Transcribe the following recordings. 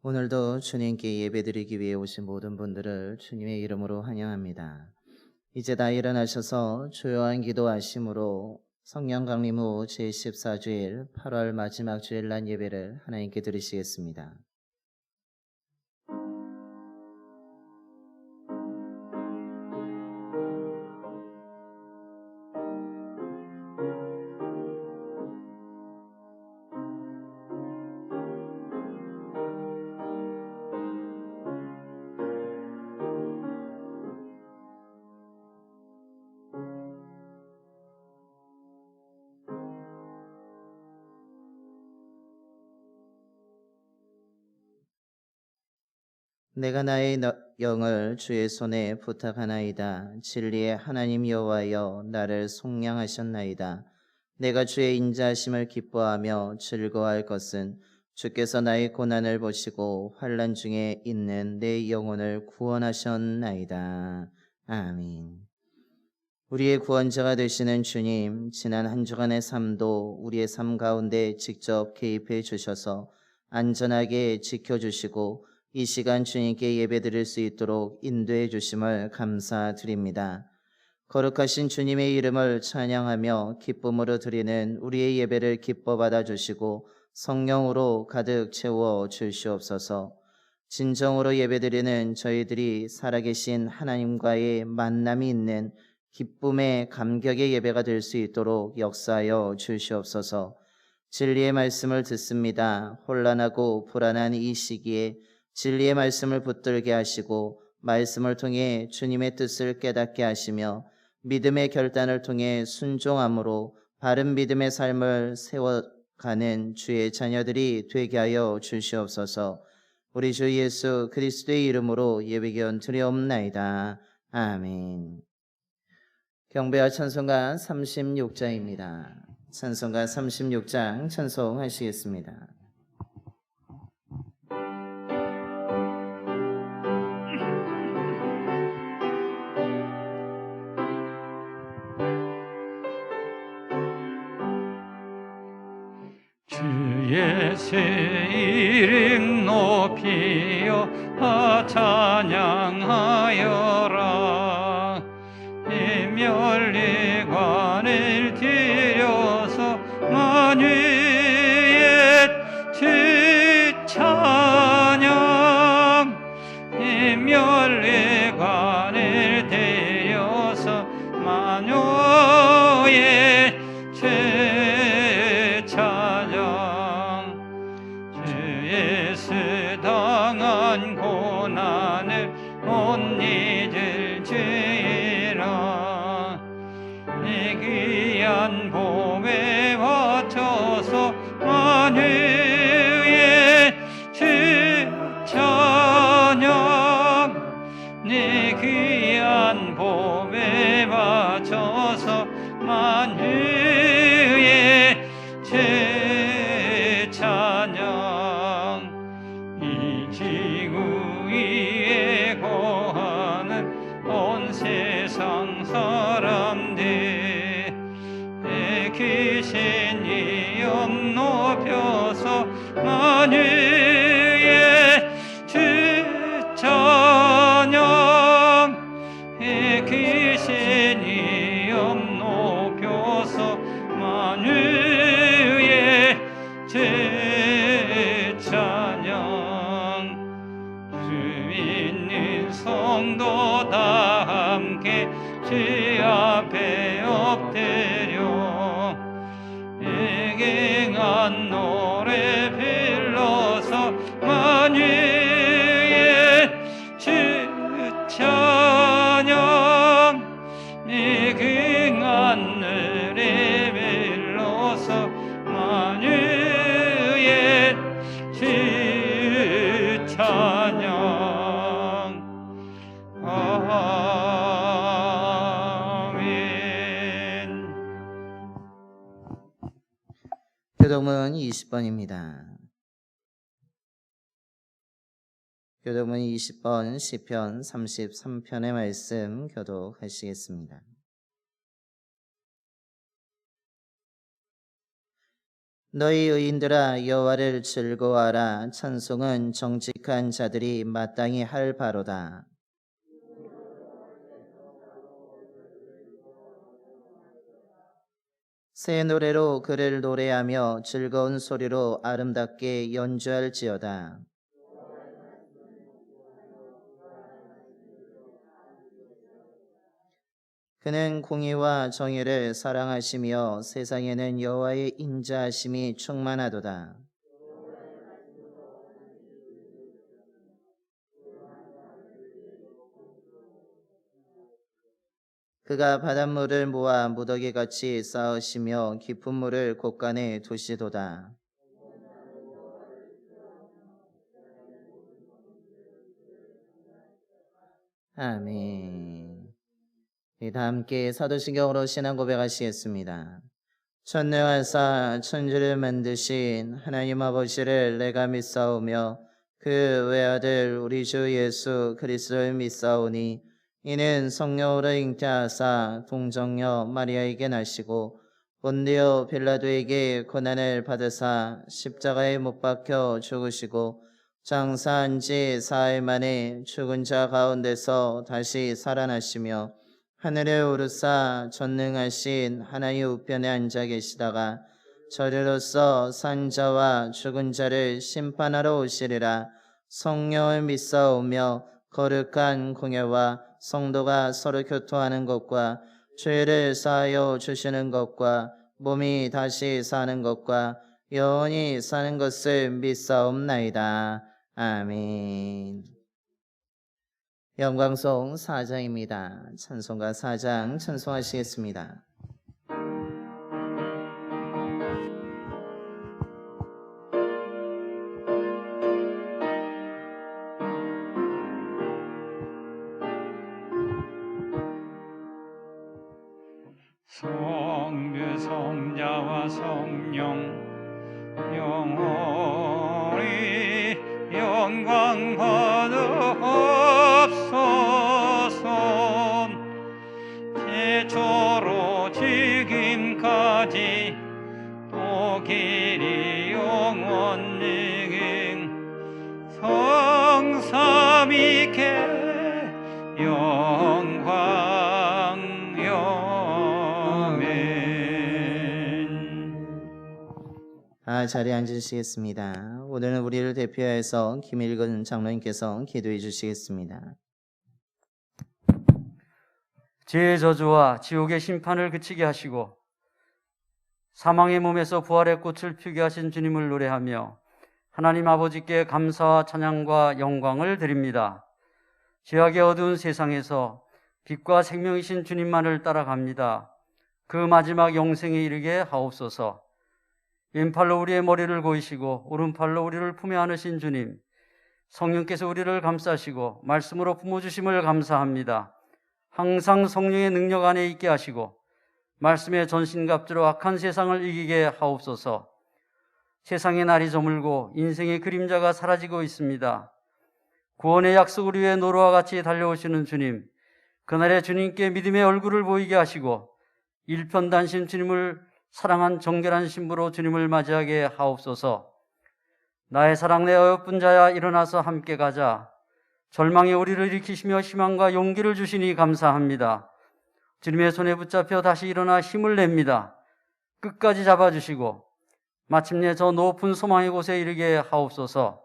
오늘도 주님께 예배드리기 위해 오신 모든 분들을 주님의 이름으로 환영합니다. 이제 다 일어나셔서 조용한 기도하심으로 성령 강림 후 제14주일 8월 마지막 주일 날 예배를 하나님께 드리시겠습니다. 내가 나의 영을 주의 손에 부탁하나이다. 진리의 하나님 여호와여 나를 속량하셨나이다. 내가 주의 인자하심을 기뻐하며 즐거워할 것은 주께서 나의 고난을 보시고 환난 중에 있는 내 영혼을 구원하셨나이다. 아멘. 우리의 구원자가 되시는 주님, 지난 한 주간의 삶도 우리의 삶 가운데 직접 개입해 주셔서 안전하게 지켜주시고 이 시간 주님께 예배드릴 수 있도록 인도해 주심을 감사드립니다. 거룩하신 주님의 이름을 찬양하며 기쁨으로 드리는 우리의 예배를 기뻐 받아주시고 성령으로 가득 채워 주시옵소서. 진정으로 예배드리는 저희들이 살아계신 하나님과의 만남이 있는 기쁨의 감격의 예배가 될 수 있도록 역사하여 주시옵소서. 진리의 말씀을 듣습니다. 혼란하고 불안한 이 시기에 진리의 말씀을 붙들게 하시고 말씀을 통해 주님의 뜻을 깨닫게 하시며 믿음의 결단을 통해 순종함으로 바른 믿음의 삶을 세워가는 주의 자녀들이 되게 하여 주시옵소서. 우리 주 예수 그리스도의 이름으로 예배기원 드리옵나이다. 아멘. 경배와 찬송가 36장입니다. 찬송가 36장 찬송하시겠습니다. 주 예수 이름 높이어 찬양하여라. 이멸리관을 들여서 만유의 주 찬양. 이멸리관을 들여서 만유의 주 당한 고난을 못 잊을 지라. 이 귀한 봄에 바쳐서 만유의 주 찬양. 네 귀한 봄에 바쳐서 만유의 주 찬양. 이 지구 위에 거하는 온 세상 사람들 귀신 이름 높여서 만유의 주 찬양. 귀신 이름 높여서 만유의 주 찬양. 주 믿는 성도 다 함께 주 앞에 엎드려 애갱한 노래 불러서 만유의 주 찬양. 애갱한 노래 불러서 만유의 주 찬양. 아멘. 교독문 20번입니다. 교독문 20번 시편 33편의 말씀 교독하시겠습니다. 너희 의인들아 여호와를 즐거워하라. 찬송은 정직한 자들이 마땅히 할 바로다. 새 노래로 그를 노래하며 즐거운 소리로 아름답게 연주할지어다. 그는 공의와 정의를 사랑하시며 세상에는 여호와의 인자하심이 충만하도다. 그가 바닷물을 모아 무더기같이 쌓으시며 깊은 물을 곳간에 두시도다. 아멘. 다 함께 사도신경으로 신앙 고백하시겠습니다. 천내와사 천지를 만드신 하나님 아버지를 내가 믿사오며 그 외아들 우리 주 예수 그리스도를 믿사오니 이는 성령으로 잉태하사 동정녀 마리아에게 나시고 본디오 빌라도에게 고난을 받으사 십자가에 못 박혀 죽으시고 장사한 지 사흘 만에 죽은 자 가운데서 다시 살아나시며 하늘에 오르사 전능하신 하나님 우편에 앉아 계시다가 저리로서 산자와 죽은 자를 심판하러 오시리라. 성령을 믿사오며 거룩한 공예와 성도가 서로 교통하는 것과 죄를 사하여 주시는 것과 몸이 다시 사는 것과 영원히 사는 것을 믿사옵나이다. 아멘. 영광송 4장입니다. 찬송가 4장 찬송하시겠습니다. 성부 성자와 성령 영원히 영광 받으옵소서. 태초로 지금까지 또 길이 영원히 성삼위께 영광. 자리에 앉으시겠습니다. 오늘은 우리를 대표해서 김일근 장로님께서 기도해 주시겠습니다. 죄의 저주와 지옥의 심판을 그치게 하시고 사망의 몸에서 부활의 꽃을 피게 하신 주님을 노래하며 하나님 아버지께 감사와 찬양과 영광을 드립니다. 죄악의 어두운 세상에서 빛과 생명이신 주님만을 따라갑니다. 그 마지막 영생에 이르게 하옵소서. 왼팔로 우리의 머리를 고이시고 오른팔로 우리를 품에 안으신 주님, 성령께서 우리를 감싸시고 말씀으로 품어주심을 감사합니다. 항상 성령의 능력 안에 있게 하시고 말씀의 전신갑주로 악한 세상을 이기게 하옵소서. 세상의 날이 저물고 인생의 그림자가 사라지고 있습니다. 구원의 약속을 위해 노루와 같이 달려오시는 주님, 그날에 주님께 믿음의 얼굴을 보이게 하시고 일편단심 주님을 사랑한 정결한 신부로 주님을 맞이하게 하옵소서. 나의 사랑 내 어여쁜 자야 일어나서 함께 가자. 절망이 우리를 일으키시며 희망과 용기를 주시니 감사합니다. 주님의 손에 붙잡혀 다시 일어나 힘을 냅니다. 끝까지 잡아주시고 마침내 저 높은 소망의 곳에 이르게 하옵소서.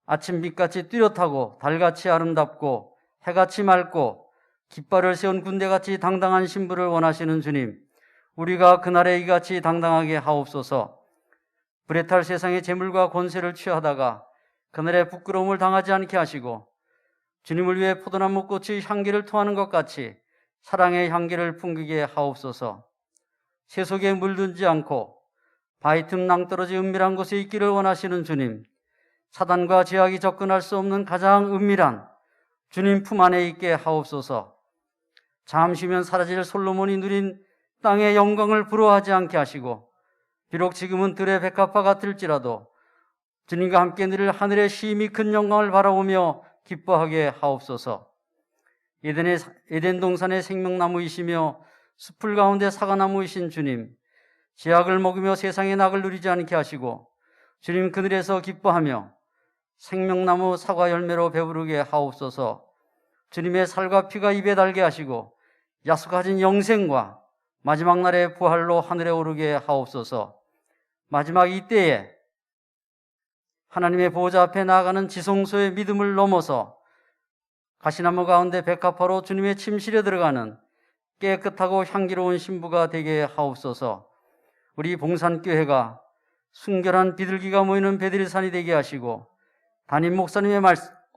아침 빛같이 뚜렷하고 달같이 아름답고 해같이 맑고 깃발을 세운 군대같이 당당한 신부를 원하시는 주님, 우리가 그날에 이같이 당당하게 하옵소서. 불에 탈 세상의 재물과 권세를 취하다가 그날에 부끄러움을 당하지 않게 하시고 주님을 위해 포도나무 꽃이 향기를 토하는 것 같이 사랑의 향기를 풍기게 하옵소서. 세속에 물들지 않고 바위 틈 낭떠러지 은밀한 곳에 있기를 원하시는 주님, 사단과 죄악이 접근할 수 없는 가장 은밀한 주님 품 안에 있게 하옵소서. 잠시면 사라질 솔로몬이 누린 땅의 영광을 부러워하지 않게 하시고 비록 지금은 들의 백합화 같을지라도 주님과 함께 누릴 하늘의 심히 큰 영광을 바라보며 기뻐하게 하옵소서. 에덴 동산의 생명나무이시며 숲풀 가운데 사과나무이신 주님, 제약을 먹으며 세상의 낙을 누리지 않게 하시고 주님 그늘에서 기뻐하며 생명나무 사과 열매로 배부르게 하옵소서. 주님의 살과 피가 입에 달게 하시고 약속하신 영생과 마지막 날의 부활로 하늘에 오르게 하옵소서. 마지막 이때에 하나님의 보호자 앞에 나아가는 지성소의 믿음을 넘어서 가시나무 가운데 백합화로 주님의 침실에 들어가는 깨끗하고 향기로운 신부가 되게 하옵소서. 우리 봉산교회가 순결한 비둘기가 모이는 베들산이 되게 하시고 담임 목사님의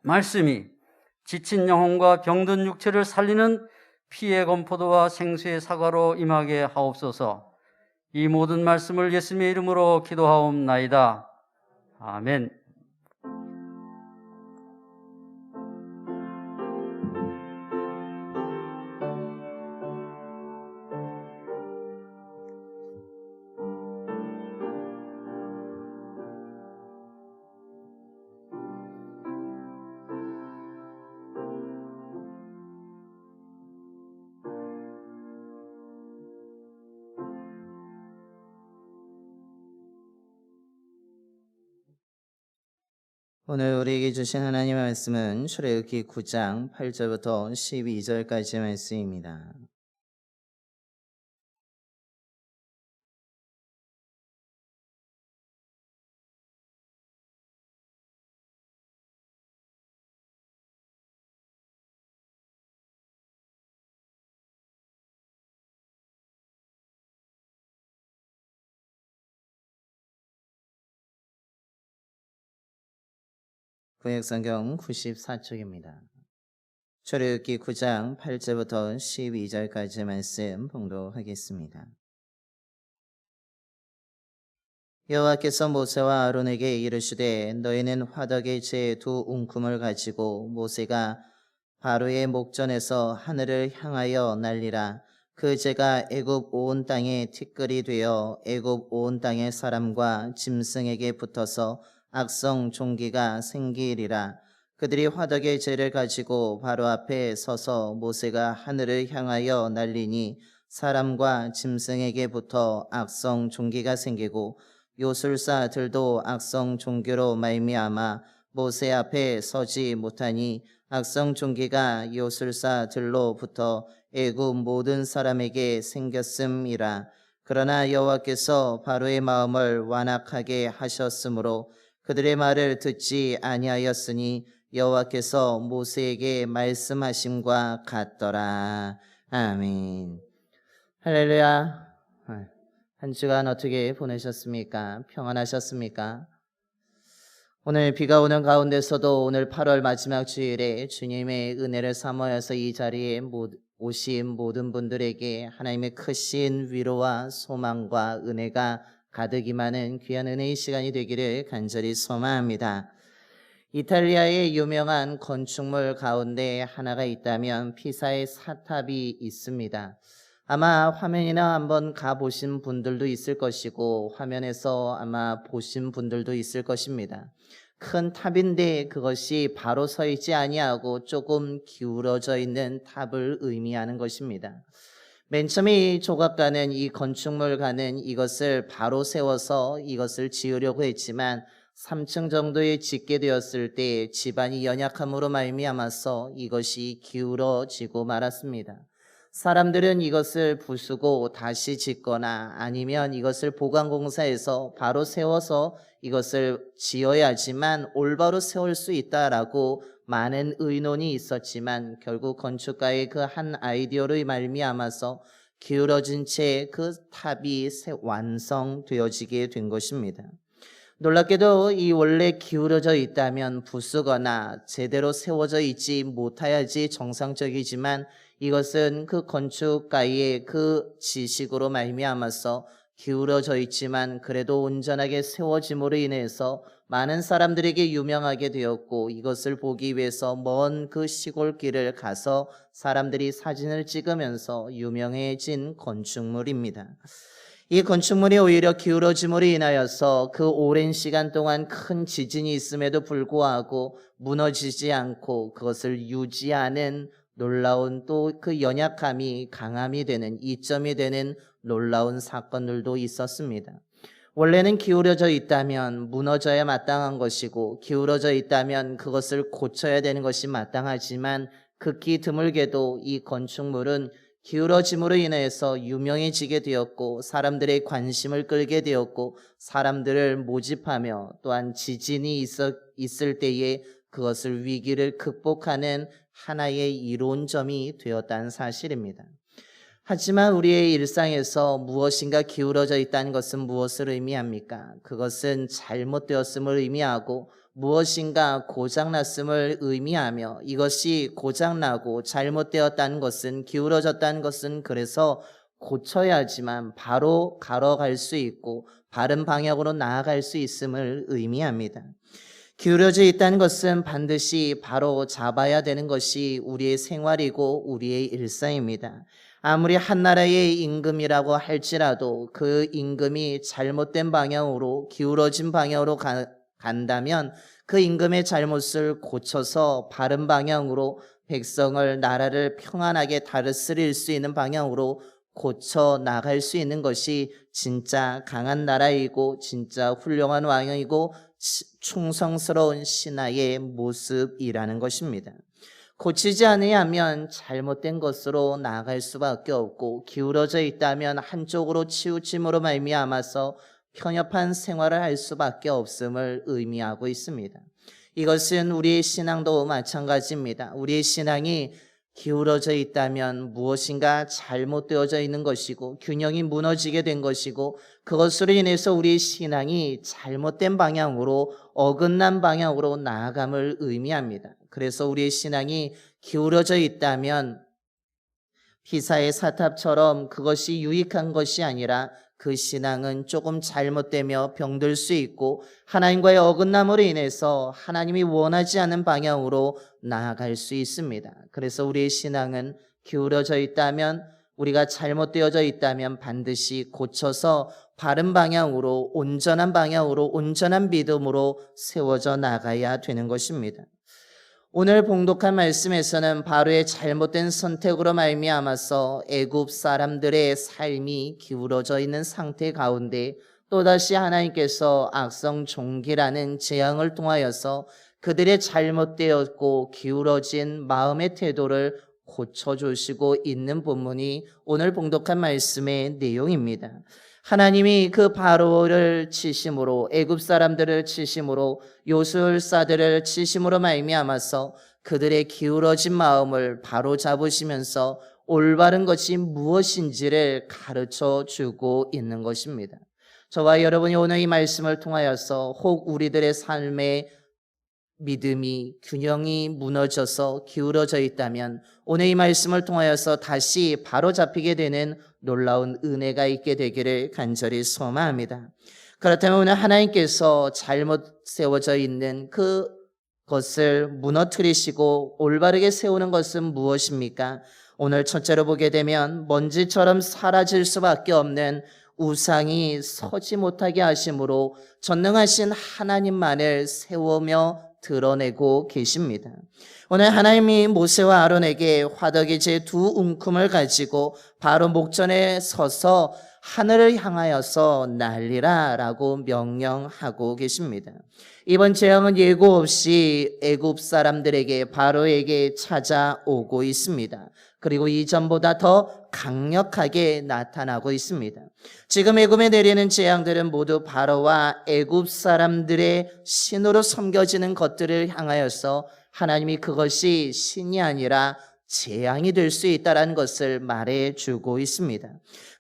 말씀이 지친 영혼과 병든 육체를 살리는 피의 검포도와 생수의 사과로 임하게 하옵소서. 이 모든 말씀을 예수님의 이름으로 기도하옵나이다. 아멘. 오늘 우리에게 주신 하나님의 말씀은 출애굽기 9장 8절부터 12절까지의 말씀입니다. 구약성경 94쪽입니다. 출애굽기 9장 8절부터 12절까지 말씀 봉독하겠습니다. 여호와께서 모세와 아론에게 이르시되 너희는 화덕의 재 두 웅큼을 가지고 모세가 바로의 목전에서 하늘을 향하여 날리라. 그 재가 애굽 온 땅에 티끌이 되어 애굽 온 땅의 사람과 짐승에게 붙어서 악성 종기가 생기리라. 그들이 화덕의 재를 가지고 바로 앞에 서서 모세가 하늘을 향하여 날리니 사람과 짐승에게 붙어 악성 종기가 생기고 요술사들도 악성 종기로 말미암아 모세 앞에 서지 못하니 악성 종기가 요술사들로부터 애굽 모든 사람에게 생겼음이라. 그러나 여호와께서 바로의 마음을 완악하게 하셨으므로 그들의 말을 듣지 아니하였으니 여호와께서 모세에게 말씀하심과 같더라. 아멘. 할렐루야. 한 주간 어떻게 보내셨습니까? 평안하셨습니까? 오늘 비가 오는 가운데서도 오늘 8월 마지막 주일에 주님의 은혜를 사모해서 이 자리에 오신 모든 분들에게 하나님의 크신 위로와 소망과 은혜가 가득 임하는 귀한 은혜의 시간이 되기를 간절히 소망합니다. 이탈리아의 유명한 건축물 가운데 하나가 있다면 피사의 사탑이 있습니다. 아마 화면이나 한번 가보신 분들도 있을 것이고 화면에서 아마 보신 분들도 있을 것입니다. 큰 탑인데 그것이 바로 서 있지 아니하고 조금 기울어져 있는 탑을 의미하는 것입니다. 맨 처음에 이 조각가는 이 건축물가는 이것을 바로 세워서 이것을 지으려고 했지만 3층 정도에 짓게 되었을 때 집안이 연약함으로 말미암아서 이것이 기울어지고 말았습니다. 사람들은 이것을 부수고 다시 짓거나 아니면 이것을 보강공사해서 바로 세워서 이것을 지어야지만 올바로 세울 수 있다라고 많은 의논이 있었지만 결국 건축가의 그 한 아이디어로 말미암아서 기울어진 채 그 탑이 완성되어지게 된 것입니다. 놀랍게도 이 원래 기울어져 있다면 부수거나 제대로 세워져 있지 못해야지 정상적이지만 이것은 그 건축가의 그 지식으로 말미암아서 기울어져 있지만 그래도 온전하게 세워짐으로 인해서 많은 사람들에게 유명하게 되었고 이것을 보기 위해서 먼 그 시골길을 가서 사람들이 사진을 찍으면서 유명해진 건축물입니다. 이 건축물이 오히려 기울어짐으로 인하여서 그 오랜 시간 동안 큰 지진이 있음에도 불구하고 무너지지 않고 그것을 유지하는 놀라운 또 그 연약함이 강함이 되는 이점이 되는 놀라운 사건들도 있었습니다. 원래는 기울어져 있다면 무너져야 마땅한 것이고 기울어져 있다면 그것을 고쳐야 되는 것이 마땅하지만 극히 드물게도 이 건축물은 기울어짐으로 인해서 유명해지게 되었고 사람들의 관심을 끌게 되었고 사람들을 모집하며 또한 지진이 있을 때에 그것을 위기를 극복하는 하나의 이로운 점이 되었다는 사실입니다. 하지만 우리의 일상에서 무엇인가 기울어져 있다는 것은 무엇을 의미합니까? 그것은 잘못되었음을 의미하고 무엇인가 고장났음을 의미하며 이것이 고장나고 잘못되었다는 것은 기울어졌다는 것은 그래서 고쳐야 하지만 바로 걸어갈 수 있고 바른 방향으로 나아갈 수 있음을 의미합니다. 기울어져 있다는 것은 반드시 바로 잡아야 되는 것이 우리의 생활이고 우리의 일상입니다. 아무리 한 나라의 임금이라고 할지라도 그 임금이 잘못된 방향으로 기울어진 방향으로 간다면 그 임금의 잘못을 고쳐서 바른 방향으로 백성을 나라를 평안하게 다스릴 수 있는 방향으로 고쳐 나갈 수 있는 것이 진짜 강한 나라이고 진짜 훌륭한 왕이고 충성스러운 신하의 모습이라는 것입니다. 고치지 않으면 잘못된 것으로 나아갈 수밖에 없고 기울어져 있다면 한쪽으로 치우침으로 말미암아서 편협한 생활을 할 수밖에 없음을 의미하고 있습니다. 이것은 우리의 신앙도 마찬가지입니다. 우리의 신앙이 기울어져 있다면 무엇인가 잘못되어져 있는 것이고 균형이 무너지게 된 것이고 그것으로 인해서 우리의 신앙이 잘못된 방향으로 어긋난 방향으로 나아감을 의미합니다. 그래서 우리의 신앙이 기울어져 있다면 피사의 사탑처럼 그것이 유익한 것이 아니라 그 신앙은 조금 잘못되며 병들 수 있고 하나님과의 어긋남으로 인해서 하나님이 원하지 않는 방향으로 나아갈 수 있습니다. 그래서 우리의 신앙은 기울어져 있다면 우리가 잘못되어져 있다면 반드시 고쳐서 바른 방향으로 온전한 믿음으로 세워져 나가야 되는 것입니다. 오늘 봉독한 말씀에서는 바로의 잘못된 선택으로 말미암아서 애굽 사람들의 삶이 기울어져 있는 상태 가운데 또다시 하나님께서 악성 종기라는 재앙을 통하여서 그들의 잘못되었고 기울어진 마음의 태도를 고쳐주시고 있는 본문이 오늘 봉독한 말씀의 내용입니다. 하나님이 그 바로를 치심으로 애굽 사람들을 치심으로 요술사들을 치심으로 말미암아서 그들의 기울어진 마음을 바로 잡으시면서 올바른 것이 무엇인지를 가르쳐 주고 있는 것입니다. 저와 여러분이 오늘 이 말씀을 통하여서 혹 우리들의 삶의 믿음이 균형이 무너져서 기울어져 있다면 오늘 이 말씀을 통하여서 다시 바로 잡히게 되는 놀라운 은혜가 있게 되기를 간절히 소망합니다. 그렇다면 오늘 하나님께서 잘못 세워져 있는 그것을 무너뜨리시고 올바르게 세우는 것은 무엇입니까? 오늘 첫째로 보게 되면 먼지처럼 사라질 수밖에 없는 우상이 서지 못하게 하심으로 전능하신 하나님만을 세우며 드러내고 계십니다. 오늘 하나님이 모세와 아론에게 화덕의 제 두 움큼을 가지고 바로 목전에 서서 하늘을 향하여서 날리라 라고 명령하고 계십니다. 이번 재앙은 예고 없이 애굽 사람들에게 바로에게 찾아오고 있습니다. 그리고 이전보다 더 강력하게 나타나고 있습니다. 지금 애굽에 내리는 재앙들은 모두 바로와 애굽 사람들의 신으로 섬겨지는 것들을 향하여서 하나님이 그것이 신이 아니라 재앙이 될 수 있다는 것을 말해주고 있습니다.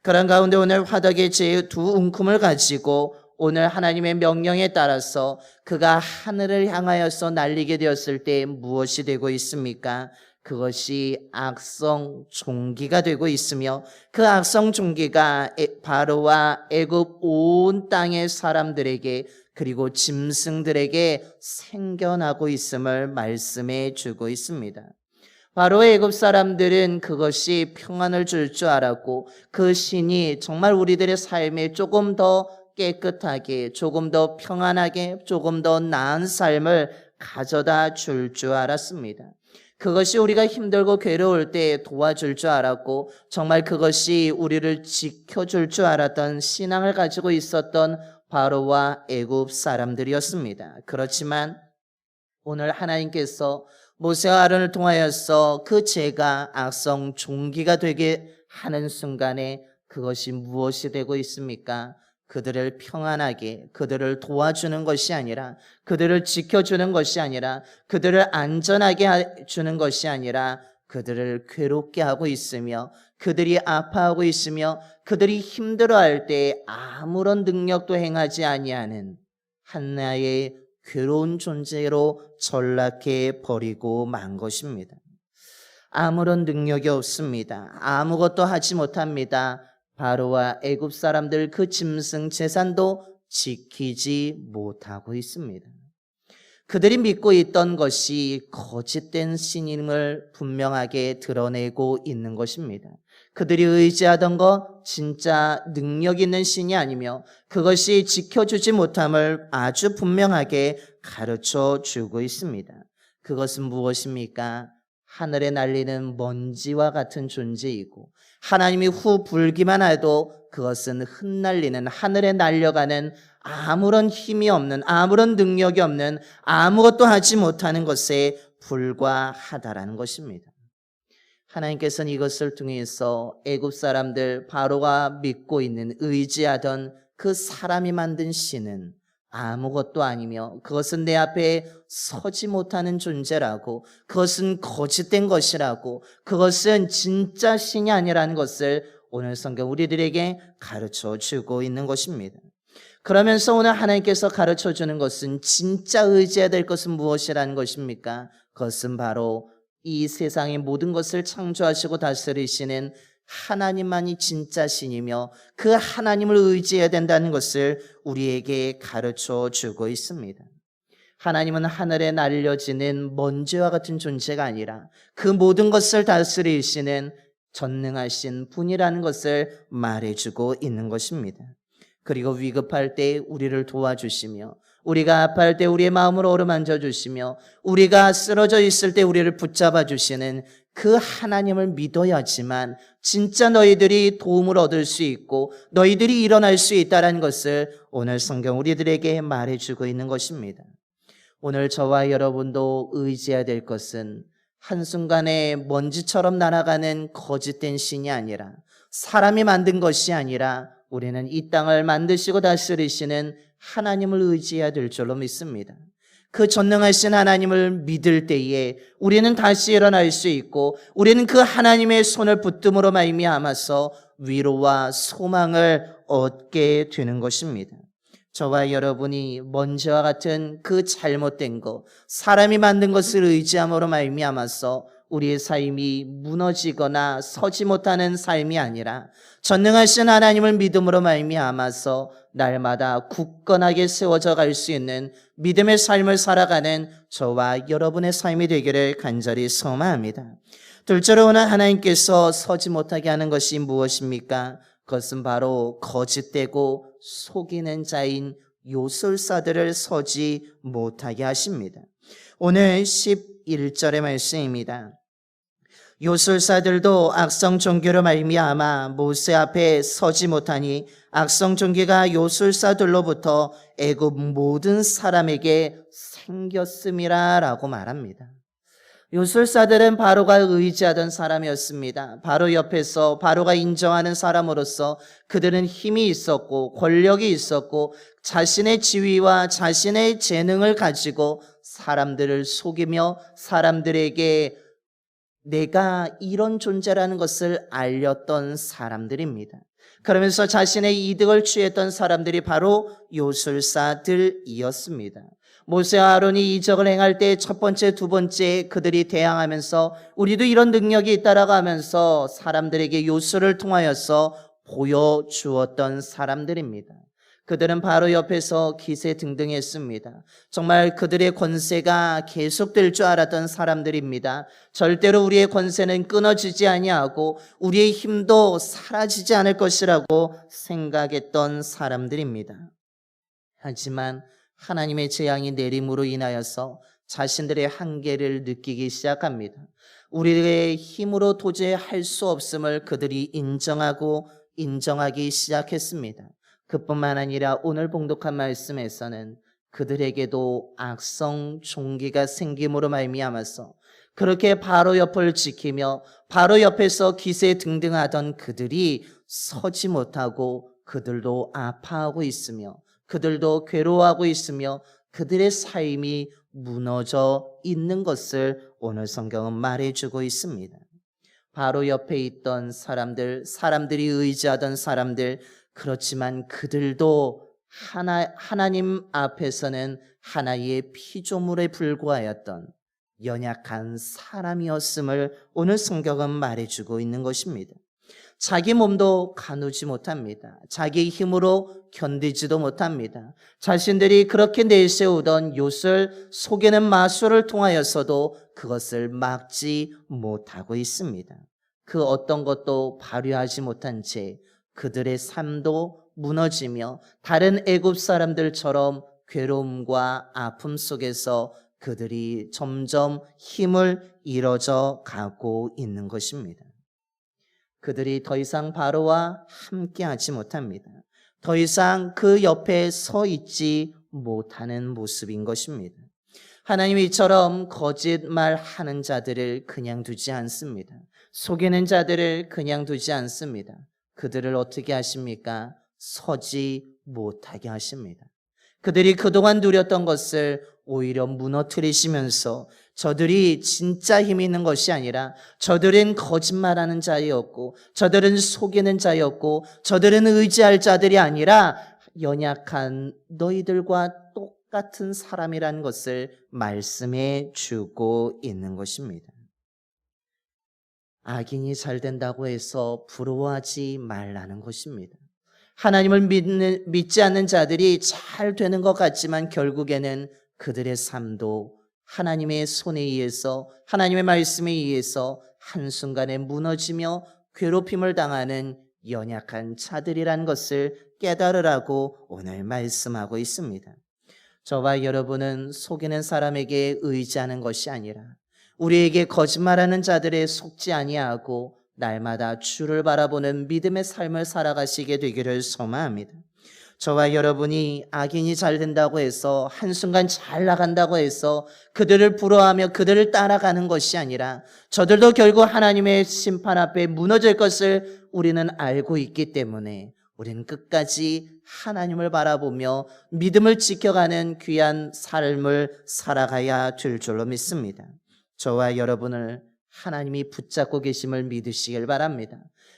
그런 가운데 오늘 화덕의 제 두 움큼을 가지고 오늘 하나님의 명령에 따라서 그가 하늘을 향하여서 날리게 되었을 때 무엇이 되고 있습니까? 그것이 악성 종기가 되고 있으며 그 악성 종기가 바로와 애굽 온 땅의 사람들에게 그리고 짐승들에게 생겨나고 있음을 말씀해 주고 있습니다. 바로 애굽 사람들은 그것이 평안을 줄 줄 알았고 그 신이 정말 우리들의 삶에 조금 더 깨끗하게, 조금 더 평안하게, 조금 더 나은 삶을 가져다 줄 줄 알았습니다. 그것이 우리가 힘들고 괴로울 때 도와줄 줄 알았고 정말 그것이 우리를 지켜줄 줄 알았던 신앙을 가지고 있었던 바로와 애굽 사람들이었습니다. 그렇지만 오늘 하나님께서 모세와 아론을 통하여서 그 죄가 악성 종기가 되게 하는 순간에 그것이 무엇이 되고 있습니까? 그들을 평안하게, 그들을 도와주는 것이 아니라, 그들을 지켜주는 것이 아니라, 그들을 안전하게 주는 것이 아니라 그들을 괴롭게 하고 있으며, 그들이 아파하고 있으며, 그들이 힘들어할 때 아무런 능력도 행하지 아니하는 하나의 괴로운 존재로 전락해 버리고 만 것입니다. 아무런 능력이 없습니다. 아무것도 하지 못합니다. 바로와 애굽 사람들 그 짐승 제산도 지키지 못하고 있습니다. 그들이 믿고 있던 것이 거짓된 신임을 분명하게 드러내고 있는 것입니다. 그들이 의지하던 것 진짜 능력 있는 신이 아니며 그것이 지켜주지 못함을 아주 분명하게 가르쳐 주고 있습니다. 그것은 무엇입니까? 하늘에 날리는 먼지와 같은 존재이고 하나님이 후 불기만 해도 그것은 흩날리는 하늘에 날려가는 아무런 힘이 없는 아무런 능력이 없는 아무것도 하지 못하는 것에 불과하다라는 것입니다. 하나님께서는 이것을 통해서 애굽 사람들 바로가 믿고 있는 의지하던 그 사람이 만든 신은 아무것도 아니며 그것은 내 앞에 서지 못하는 존재라고 그것은 거짓된 것이라고 그것은 진짜 신이 아니라는 것을 오늘 성경 우리들에게 가르쳐 주고 있는 것입니다. 그러면서 오늘 하나님께서 가르쳐 주는 것은 진짜 의지해야 될 것은 무엇이라는 것입니까? 그것은 바로 이 세상의 모든 것을 창조하시고 다스리시는 하나님만이 진짜 신이며 그 하나님을 의지해야 된다는 것을 우리에게 가르쳐 주고 있습니다. 하나님은 하늘에 날려지는 먼지와 같은 존재가 아니라 그 모든 것을 다스리시는 전능하신 분이라는 것을 말해주고 있는 것입니다. 그리고 위급할 때 우리를 도와주시며 우리가 아파할 때 우리의 마음을 어루만져 주시며 우리가 쓰러져 있을 때 우리를 붙잡아 주시는 그 하나님을 믿어야지만 진짜 너희들이 도움을 얻을 수 있고 너희들이 일어날 수 있다는 것을 오늘 성경 우리들에게 말해주고 있는 것입니다. 오늘 저와 여러분도 의지해야 될 것은 한순간에 먼지처럼 날아가는 거짓된 신이 아니라 사람이 만든 것이 아니라 우리는 이 땅을 만드시고 다스리시는 하나님을 의지해야 될 줄로 믿습니다. 그 전능하신 하나님을 믿을 때에 우리는 다시 일어날 수 있고 우리는 그 하나님의 손을 붙듦으로 말미암아서 위로와 소망을 얻게 되는 것입니다. 저와 여러분이 먼지와 같은 그 잘못된 것, 사람이 만든 것을 의지함으로 말미암아서 우리의 삶이 무너지거나 서지 못하는 삶이 아니라 전능하신 하나님을 믿음으로 말미암아서 날마다 굳건하게 세워져 갈 수 있는 믿음의 삶을 살아가는 저와 여러분의 삶이 되기를 간절히 소망합니다. 둘째로 오늘 하나님께서 서지 못하게 하는 것이 무엇입니까? 그것은 바로 거짓되고 속이는 자인 요술사들을 서지 못하게 하십니다. 오늘 11절의 말씀입니다. 요술사들도 악성 종교로 말미암아 모세 앞에 서지 못하니 악성 종교가 요술사들로부터 애굽 모든 사람에게 생겼음이라 라고 말합니다. 요술사들은 바로가 의지하던 사람이었습니다. 바로 옆에서 바로가 인정하는 사람으로서 그들은 힘이 있었고 권력이 있었고 자신의 지위와 자신의 재능을 가지고 사람들을 속이며 사람들에게 내가 이런 존재라는 것을 알렸던 사람들입니다. 그러면서 자신의 이득을 취했던 사람들이 바로 요술사들이었습니다. 모세와 아론이 이적을 행할 때 첫 번째, 두 번째 그들이 대항하면서 우리도 이런 능력이 있다라고 하면서 사람들에게 요술을 통하여서 보여주었던 사람들입니다. 그들은 바로 옆에서 기세등등했습니다. 정말 그들의 권세가 계속될 줄 알았던 사람들입니다. 절대로 우리의 권세는 끊어지지 아니하고 우리의 힘도 사라지지 않을 것이라고 생각했던 사람들입니다. 하지만 하나님의 재앙이 내림으로 인하여서 자신들의 한계를 느끼기 시작합니다. 우리의 힘으로 도저히 할 수 없음을 그들이 인정하기 시작했습니다. 그뿐만 아니라 오늘 봉독한 말씀에서는 그들에게도 악성 종기가 생김으로 말미암아서 그렇게 바로 옆을 지키며 바로 옆에서 기세등등하던 그들이 서지 못하고 그들도 아파하고 있으며 그들도 괴로워하고 있으며 그들의 삶이 무너져 있는 것을 오늘 성경은 말해주고 있습니다. 바로 옆에 있던 사람들이 의지하던 사람들, 그렇지만 그들도 하나님 앞에서는 하나의 피조물에 불과하였던 연약한 사람이었음을 오늘 성경은 말해주고 있는 것입니다. 자기 몸도 가누지 못합니다. 자기 힘으로 견디지도 못합니다. 자신들이 그렇게 내세우던 요술, 속이는 마술을 통하여서도 그것을 막지 못하고 있습니다. 그 어떤 것도 발휘하지 못한 채 그들의 삶도 무너지며 다른 애굽 사람들처럼 괴로움과 아픔 속에서 그들이 점점 힘을 잃어져 가고 있는 것입니다. 그들이 더 이상 바로와 함께하지 못합니다. 더 이상 그 옆에 서 있지 못하는 모습인 것입니다. 하나님이 이처럼 거짓말하는 자들을 그냥 두지 않습니다. 속이는 자들을 그냥 두지 않습니다. 그들을 어떻게 하십니까? 서지 못하게 하십니다. 그들이 그동안 누렸던 것을 오히려 무너뜨리시면서 저들이 진짜 힘이 있는 것이 아니라 저들은 거짓말하는 자였고 저들은 속이는 자였고 저들은 의지할 자들이 아니라 연약한 너희들과 똑같은 사람이라는 것을 말씀해 주고 있는 것입니다. 악인이 잘 된다고 해서 부러워하지 말라는 것입니다. 하나님을 믿지 않는 자들이 잘 되는 것 같지만 결국에는 그들의 삶도 하나님의 손에 의해서 하나님의 말씀에 의해서 한순간에 무너지며 괴롭힘을 당하는 연약한 자들이라는 것을 깨달으라고 오늘 말씀하고 있습니다. 저와 여러분은 속이는 사람에게 의지하는 것이 아니라 우리에게 거짓말하는 자들에 속지 아니하고 날마다 주를 바라보는 믿음의 삶을 살아가시게 되기를 소망합니다. 저와 여러분이 악인이 잘 된다고 해서 한순간 잘 나간다고 해서 그들을 부러워하며 그들을 따라가는 것이 아니라 저들도 결국 하나님의 심판 앞에 무너질 것을 우리는 알고 있기 때문에 우리는 끝까지 하나님을 바라보며 믿음을 지켜가는 귀한 삶을 살아가야 될 줄로 믿습니다. 저와 여러분을 하나님이 붙잡고 계심을 믿으시길 바랍니다.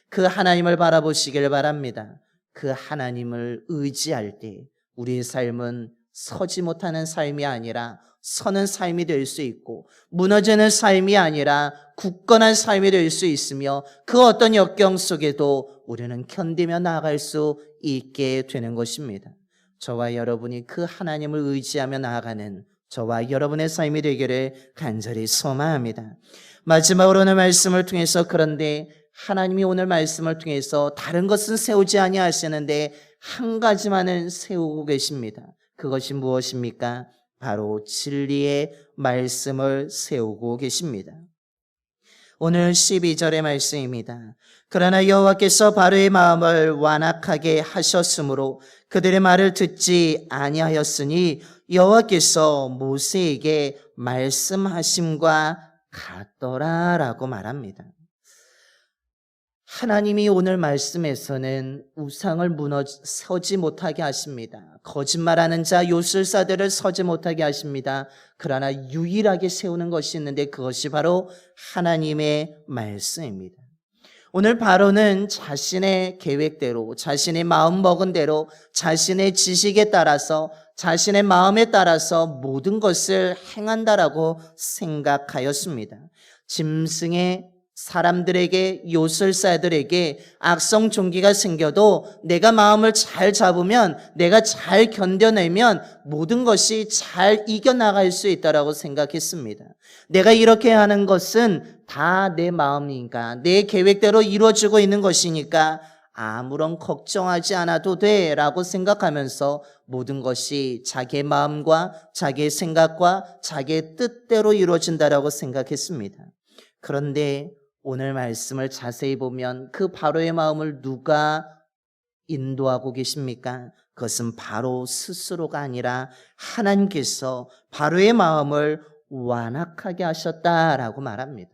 그 하나님을 바라보시길 바랍니다. 그 하나님을 의지할 때 우리의 삶은 서지 못하는 삶이 아니라 서는 삶이 될 수 있고 무너지는 삶이 아니라 굳건한 삶이 될 수 있으며 그 어떤 역경 속에도 우리는 견디며 나아갈 수 있게 되는 것입니다. 저와 여러분이 그 하나님을 의지하며 나아가는 저와 여러분의 삶이 되기를 간절히 소망합니다. 마지막으로는 말씀을 통해서 그런데 하나님이 오늘 말씀을 통해서 다른 것은 세우지 아니하시는데 한 가지만은 세우고 계십니다. 그것이 무엇입니까? 바로 진리의 말씀을 세우고 계십니다. 오늘 12절의 말씀입니다. 그러나 여호와께서 바로의 마음을 완악하게 하셨으므로 그들의 말을 듣지 아니하였으니 여호와께서 모세에게 말씀하심과 같더라라고 말합니다. 하나님이 오늘 말씀에서는 우상을 서지 못하게 하십니다. 거짓말하는 자, 요술사들을 서지 못하게 하십니다. 그러나 유일하게 세우는 것이 있는데 그것이 바로 하나님의 말씀입니다. 오늘 바로는 자신의 계획대로, 자신의 마음 먹은 대로, 자신의 지식에 따라서, 자신의 마음에 따라서 모든 것을 행한다라고 생각하였습니다. 짐승의 사람들에게, 요술사들에게 악성 종기가 생겨도 내가 마음을 잘 잡으면, 내가 잘 견뎌내면 모든 것이 잘 이겨나갈 수 있다라고 생각했습니다. 내가 이렇게 하는 것은 다 내 마음이니까, 내 계획대로 이루어지고 있는 것이니까 아무런 걱정하지 않아도 돼 라고 생각하면서 모든 것이 자기의 마음과 자기의 생각과 자기의 뜻대로 이루어진다라고 생각했습니다. 그런데 오늘 말씀을 자세히 보면 그 바로의 마음을 누가 인도하고 계십니까? 그것은 바로 스스로가 아니라 하나님께서 바로의 마음을 완악하게 하셨다라고 말합니다.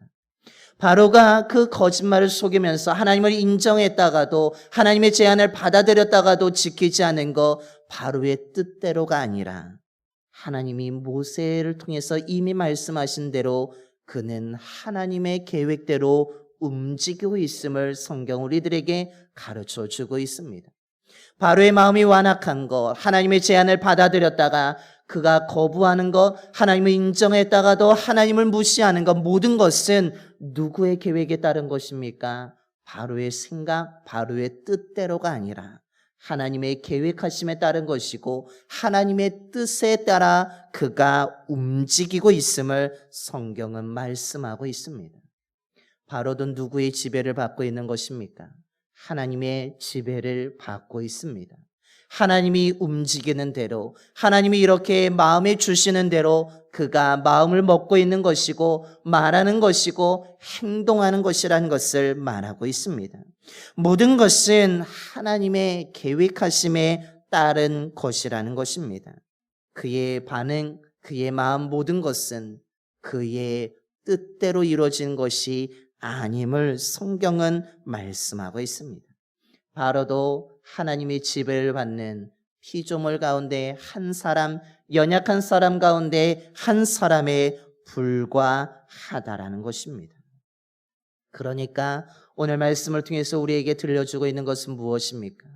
바로가 그 거짓말을 속이면서 하나님을 인정했다가도 하나님의 제안을 받아들였다가도 지키지 않은 거 바로의 뜻대로가 아니라 하나님이 모세를 통해서 이미 말씀하신 대로 그는 하나님의 계획대로 움직이고 있음을 성경 우리들에게 가르쳐 주고 있습니다. 바로의 마음이 완악한 것, 하나님의 제안을 받아들였다가 그가 거부하는 것, 하나님을 인정했다가도 하나님을 무시하는 것, 모든 것은 누구의 계획에 따른 것입니까? 바로의 생각, 바로의 뜻대로가 아니라 하나님의 계획하심에 따른 것이고 하나님의 뜻에 따라 그가 움직이고 있음을 성경은 말씀하고 있습니다. 바로도 누구의 지배를 받고 있는 것입니까? 하나님의 지배를 받고 있습니다. 하나님이 움직이는 대로, 하나님이 이렇게 마음에 주시는 대로 그가 마음을 먹고 있는 것이고 말하는 것이고 행동하는 것이라는 것을 말하고 있습니다. 모든 것은 하나님의 계획하심에 따른 것이라는 것입니다. 그의 반응, 그의 마음 모든 것은 그의 뜻대로 이루어진 것이 아님을 성경은 말씀하고 있습니다. 바로도 하나님의 지배를 받는 피조물 가운데 한 사람, 연약한 사람 가운데 한 사람에 불과하다라는 것입니다. 그러니까 오늘 말씀을 통해서 우리에게 들려주고 있는 것은 무엇입니까?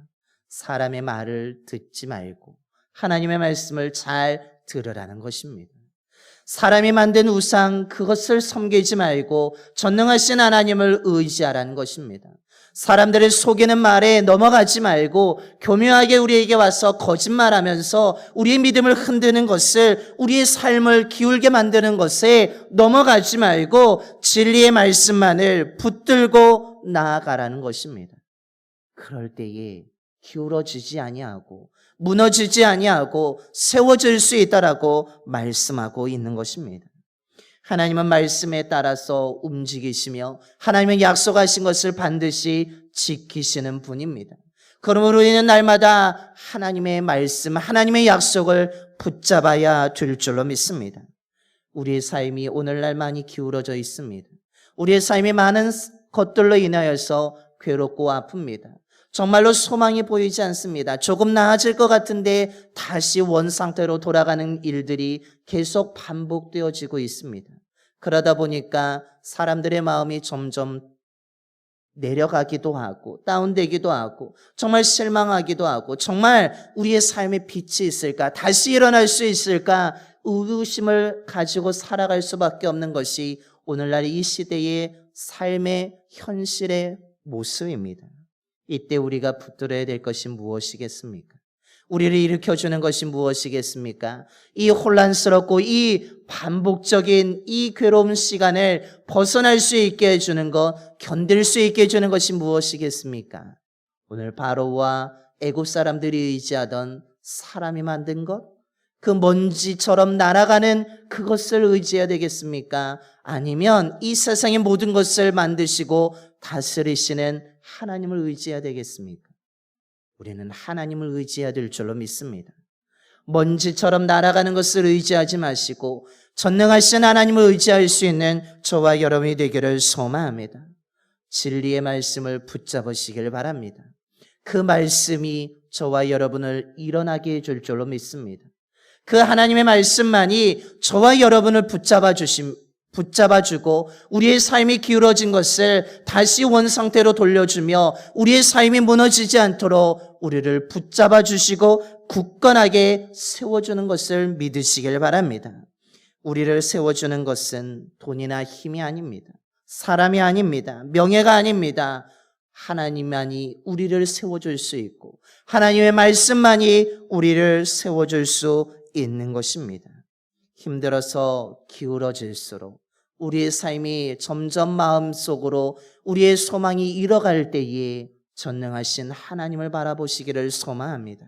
사람의 말을 듣지 말고 하나님의 말씀을 잘 들으라는 것입니다. 사람이 만든 우상, 그것을 섬기지 말고 전능하신 하나님을 의지하라는 것입니다. 사람들을 속이는 말에 넘어가지 말고 교묘하게 우리에게 와서 거짓말하면서 우리의 믿음을 흔드는 것을, 우리의 삶을 기울게 만드는 것에 넘어가지 말고 진리의 말씀만을 붙들고 나아가라는 것입니다. 그럴 때에 기울어지지 아니하고 무너지지 아니하고 세워질 수 있다라고 말씀하고 있는 것입니다. 하나님은 말씀에 따라서 움직이시며 하나님은 약속하신 것을 반드시 지키시는 분입니다. 그러므로 우리는 날마다 하나님의 말씀, 하나님의 약속을 붙잡아야 될 줄로 믿습니다. 우리의 삶이 오늘날 많이 기울어져 있습니다. 우리의 삶이 많은 것들로 인하여서 괴롭고 아픕니다. 정말로 소망이 보이지 않습니다. 조금 나아질 것 같은데 다시 원상태로 돌아가는 일들이 계속 반복되어지고 있습니다. 그러다 보니까 사람들의 마음이 점점 내려가기도 하고 다운되기도 하고 정말 실망하기도 하고 정말 우리의 삶에 빛이 있을까? 다시 일어날 수 있을까? 의구심을 가지고 살아갈 수밖에 없는 것이 오늘날 이 시대의 삶의 현실의 모습입니다. 이때 우리가 붙들어야 될 것이 무엇이겠습니까? 우리를 일으켜주는 것이 무엇이겠습니까? 이 혼란스럽고 이 반복적인 이 괴로운 시간을 벗어날 수 있게 해주는 것, 견딜 수 있게 해주는 것이 무엇이겠습니까? 오늘 바로와 애굽 사람들이 의지하던 사람이 만든 것, 그 먼지처럼 날아가는 그것을 의지해야 되겠습니까? 아니면 이 세상의 모든 것을 만드시고 다스리시는 하나님을 의지해야 되겠습니까? 우리는 하나님을 의지해야 될 줄로 믿습니다. 먼지처럼 날아가는 것을 의지하지 마시고 전능하신 하나님을 의지할 수 있는 저와 여러분이 되기를 소망합니다. 진리의 말씀을 붙잡으시길 바랍니다. 그 말씀이 저와 여러분을 일어나게 해줄 줄로 믿습니다. 그 하나님의 말씀만이 저와 여러분을 붙잡아주고 우리의 삶이 기울어진 것을 다시 원상태로 돌려주며 우리의 삶이 무너지지 않도록 우리를 붙잡아주시고 굳건하게 세워주는 것을 믿으시길 바랍니다. 우리를 세워주는 것은 돈이나 힘이 아닙니다. 사람이 아닙니다. 명예가 아닙니다. 하나님만이 우리를 세워줄 수 있고 하나님의 말씀만이 우리를 세워줄 수 있는 것입니다. 힘들어서 기울어질수록 우리의 삶이 점점 마음속으로 우리의 소망이 잃어갈 때에 전능하신 하나님을 바라보시기를 소망합니다.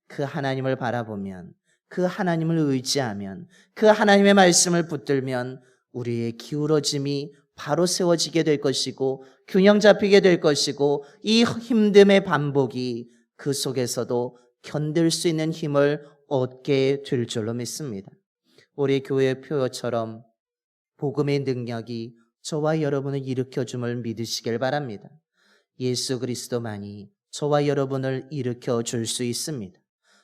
그 하나님을 바라보면, 그 하나님을 의지하면, 그 하나님의 말씀을 붙들면 우리의 기울어짐이 바로 세워지게 될 것이고 균형 잡히게 될 것이고, 이 힘듦의 반복이 그 속에서도 견딜 수 있는 힘을 얻게 될 줄로 믿습니다. 우리 교회 표어처럼 복음의 능력이 저와 여러분을 일으켜줌을 믿으시길 바랍니다. 예수 그리스도만이 저와 여러분을 일으켜 줄 수 있습니다.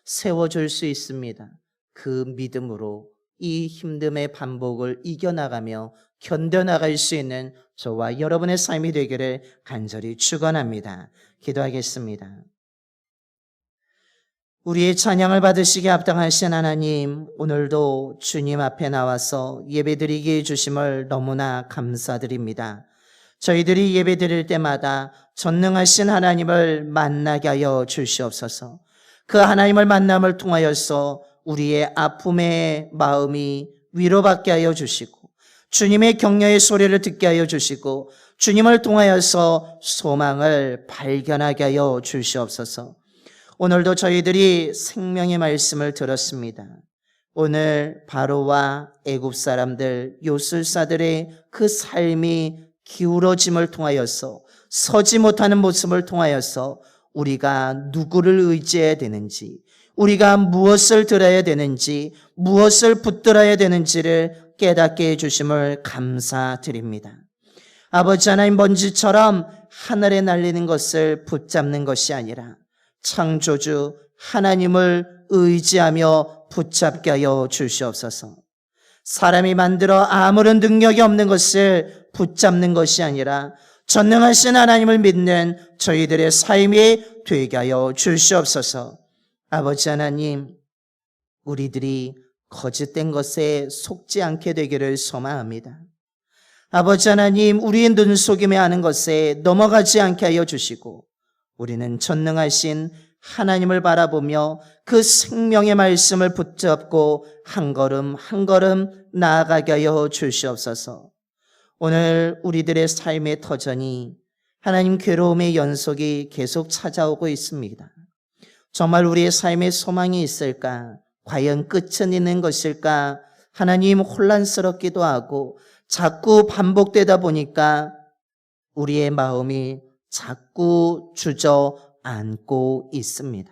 세워줄 수 있습니다. 그 믿음으로 이 힘듦의 반복을 이겨나가며 견뎌나갈 수 있는 저와 여러분의 삶이 되기를 간절히 축원합니다. 기도하겠습니다. 우리의 찬양을 받으시기에 합당하신 하나님, 오늘도 주님 앞에 나와서 예배드리게 해주심을 너무나 감사드립니다. 저희들이 예배드릴 때마다 전능하신 하나님을 만나게 하여 주시옵소서. 그 하나님을 만남을 통하여서 우리의 아픔의 마음이 위로받게 하여 주시고, 주님의 격려의 소리를 듣게 하여 주시고, 주님을 통하여서 소망을 발견하게 하여 주시옵소서. 오늘도 저희들이 생명의 말씀을 들었습니다. 오늘 바로와 애굽 사람들, 요술사들의 그 삶이 기울어짐을 통하여서, 서지 못하는 모습을 통하여서 우리가 누구를 의지해야 되는지, 우리가 무엇을 들어야 되는지, 무엇을 붙들어야 되는지를 깨닫게 해주심을 감사드립니다. 아버지 하나님, 먼지처럼 하늘에 날리는 것을 붙잡는 것이 아니라 창조주 하나님을 의지하며 붙잡게 하여 주시옵소서. 사람이 만들어 아무런 능력이 없는 것을 붙잡는 것이 아니라 전능하신 하나님을 믿는 저희들의 삶이 되게 하여 주시옵소서. 아버지 하나님, 우리들이 거짓된 것에 속지 않게 되기를 소망합니다. 아버지 하나님, 우리의 눈속임에 하는 것에 넘어가지 않게 하여 주시고, 우리는 전능하신 하나님을 바라보며 그 생명의 말씀을 붙잡고 한 걸음 한 걸음 나아가게 하여 주시옵소서. 오늘 우리들의 삶의 터전이 하나님, 괴로움의 연속이 계속 찾아오고 있습니다. 정말 우리의 삶에 소망이 있을까? 과연 끝은 있는 것일까? 하나님, 혼란스럽기도 하고 자꾸 반복되다 보니까 우리의 마음이 자꾸 주저앉고 있습니다.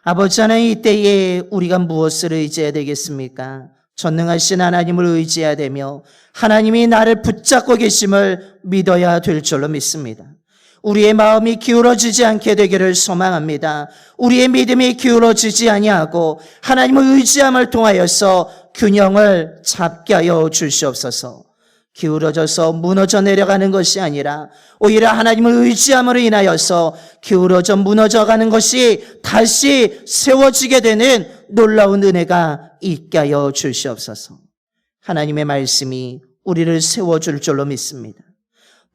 아버지 하나님, 이때에 우리가 무엇을 의지해야 되겠습니까? 전능하신 하나님을 의지해야 되며 하나님이 나를 붙잡고 계심을 믿어야 될 줄로 믿습니다. 우리의 마음이 기울어지지 않게 되기를 소망합니다. 우리의 믿음이 기울어지지 아니하고 하나님을 의지함을 통하여서 균형을 잡게 하여 주시옵소서. 기울어져서 무너져 내려가는 것이 아니라 오히려 하나님을 의지함으로 인하여서 기울어져 무너져가는 것이 다시 세워지게 되는 놀라운 은혜가 있게 하여 주시옵소서. 하나님의 말씀이 우리를 세워줄 줄로 믿습니다.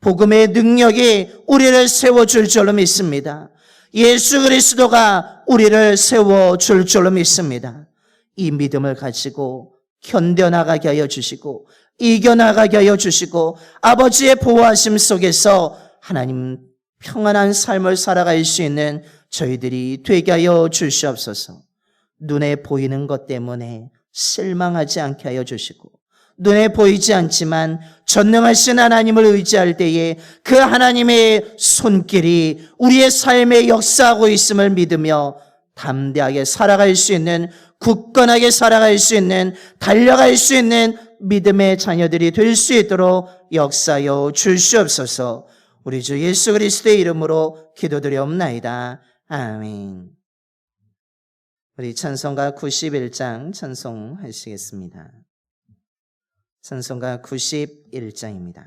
복음의 능력이 우리를 세워줄 줄로 믿습니다. 예수 그리스도가 우리를 세워줄 줄로 믿습니다. 이 믿음을 가지고 견뎌나가게 하여 주시고 이겨나가게 하여 주시고 아버지의 보호하심 속에서 하나님 평안한 삶을 살아갈 수 있는 저희들이 되게 하여 주시옵소서. 눈에 보이는 것 때문에 실망하지 않게 하여 주시고 눈에 보이지 않지만 전능하신 하나님을 의지할 때에 그 하나님의 손길이 우리의 삶에 역사하고 있음을 믿으며 담대하게 살아갈 수 있는, 굳건하게 살아갈 수 있는, 달려갈 수 있는 믿음의 자녀들이 될 수 있도록 역사하여 주시옵소서. 우리 주 예수 그리스도의 이름으로 기도드리옵나이다. 아멘. 우리 찬송가 91장 찬송하시겠습니다. 찬송가 91장입니다.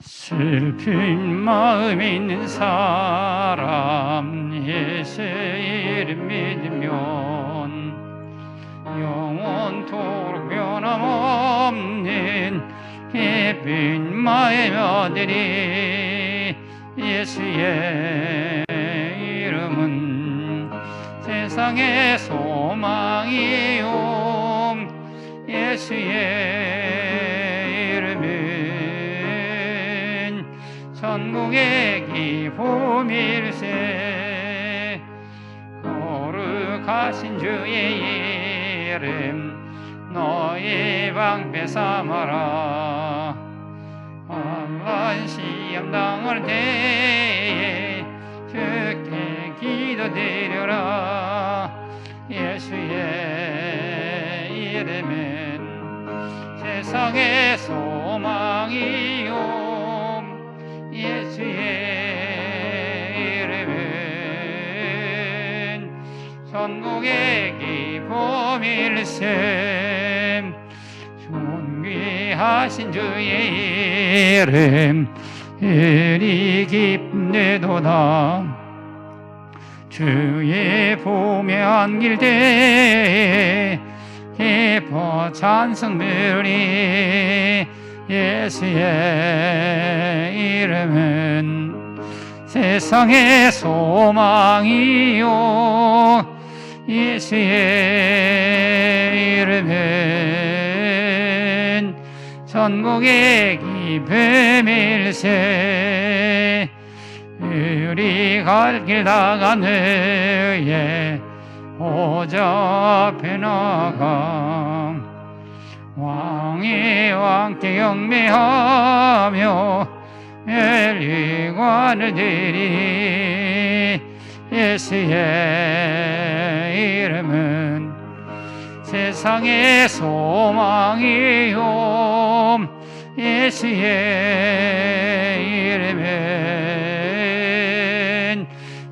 슬픈 마음 있는 사람 예수의 이름 믿으면 영원토록 변함없는 예쁜 마음의 아들이 예수의 이름은 세상 세상의 소망이요 예수의 이름은 천국의 기쁨일세. 거룩하신 주의 이름 너희 방패 삼아라. 험한 시험 당할 때에 주께 기도드려라. 예수의 이름은 세상의 소망이요 예수의 이름은 천국의 기쁨일세. 존귀하신 주의 이름 이리 기쁘도다. 주의 봄에 안길 때에 기뻐 찬송 부르리. 예수의 이름은 세상의 소망이요 예수의 이름은 천국의 기쁨일세. 우리 갈 길 다가느에 보좌 앞에 나가 왕이 왕께 경배하며 멸류관을 드리. 예수의 이름은 세상의 소망이요 예수의 이름은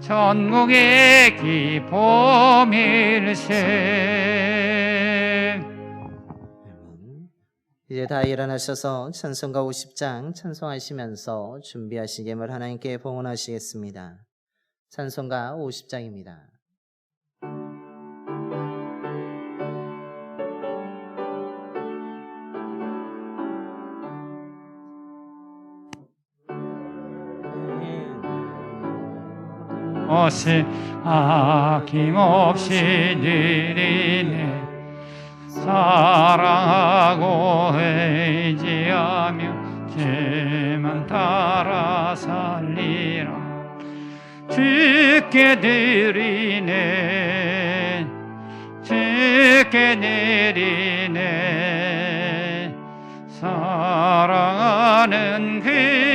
천국의 기쁨일세. 이제 다 일어나셔서 찬송가 50장 찬송하시면서 준비하신 예물 하나님께 봉헌하시겠습니다. 찬송가 50장입니다. 것을 아낌없이 드리네. 사랑하고 의지하며 주만 따라 살리라. 주께 드리네 주께 드리네. 사랑하는 그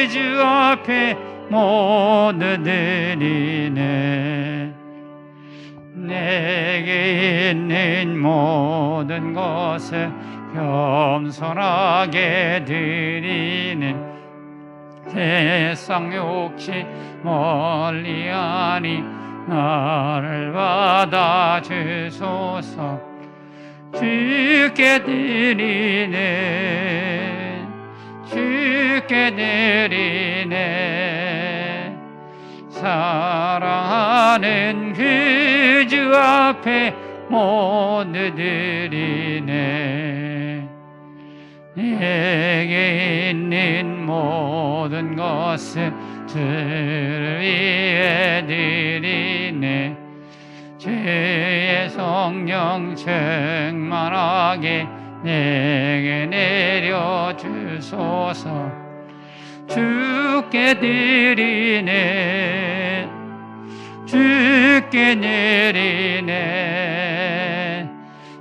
주 앞에 모두 드리네. 내게 있는 모든 것을 겸손하게 드리는 세상 욕심 멀리하니 나를 받아주소서. 주께 드리네 주께 드리네. 사랑하는 그 주 앞에 모두 드리네. 내게 있는 모든 것을 주를 위해 드리네. 주의 성령 충만하게 내게 내려주소서. 주께 드리네 주께 드리네.